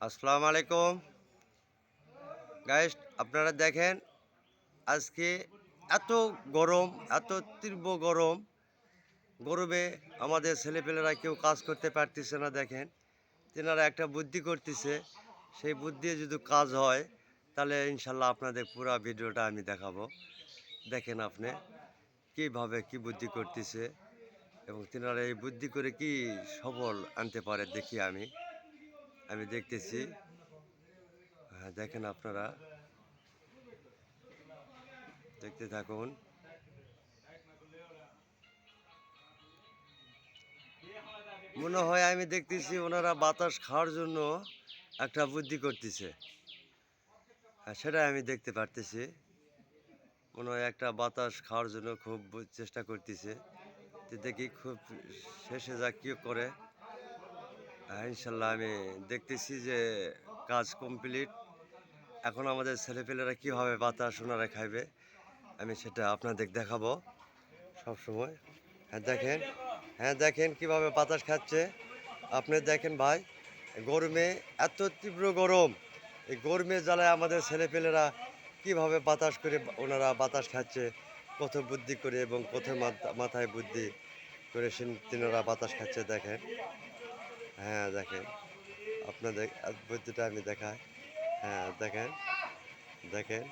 আসসালামু আলাইকুম গাইস। আপনারা দেখেন আজকে এত গরম, এত তীব্র গরম। গরমে আমাদের ছেলেপেলেরা কেউ কাজ করতে পারতেছে না। দেখেন তেনারা একটা বুদ্ধি করতেছে, সেই বুদ্ধি যদি কাজ হয় তাহলে ইনশাল্লাহ আপনাদের পুরো ভিডিওটা আমি দেখাবো। দেখেন আপনি কীভাবে কি বুদ্ধি করতেছে এবং তেনারা এই বুদ্ধি করে কি সফল আনতে পারে দেখি আমি দেখতেছি। হ্যাঁ, দেখেন আপনারা দেখতে থাকুন। মনে হয় আমি দেখতেছি ওনারা বাতাস খাওয়ার জন্য একটা বুদ্ধি করতেছে। হ্যাঁ, সেটাই আমি দেখতে পারতেছি। মনে হয় একটা বাতাস খাওয়ার জন্য খুব চেষ্টা করতেছে। তো দেখি খুব শেষে যা কী করে। ইনশাল্লাহ আমি দেখতেছি যে কাজ কমপ্লিট। এখন আমাদের ছেলেপেলেরা কীভাবে বাতাস ওনারা খাইবে আমি সেটা আপনাদের দেখাবো সবসময়। হ্যাঁ দেখেন, হ্যাঁ দেখেন কীভাবে বাতাস খাচ্ছে। আপনি দেখেন ভাই, গরমে এত তীব্র গরম, এই গরমে জ্বালায় আমাদের ছেলেপেলেরা কীভাবে বাতাস করে ওনারা বাতাস খাচ্ছে, কত বুদ্ধি করে এবং কত মাথায় বুদ্ধি করে তিনারা বাতাস খাচ্ছে। দেখেন, হ্যাঁ দেখেন আপনাদের বুদ্ধিটা আমি দেখাই। হ্যাঁ দেখেন, দেখেন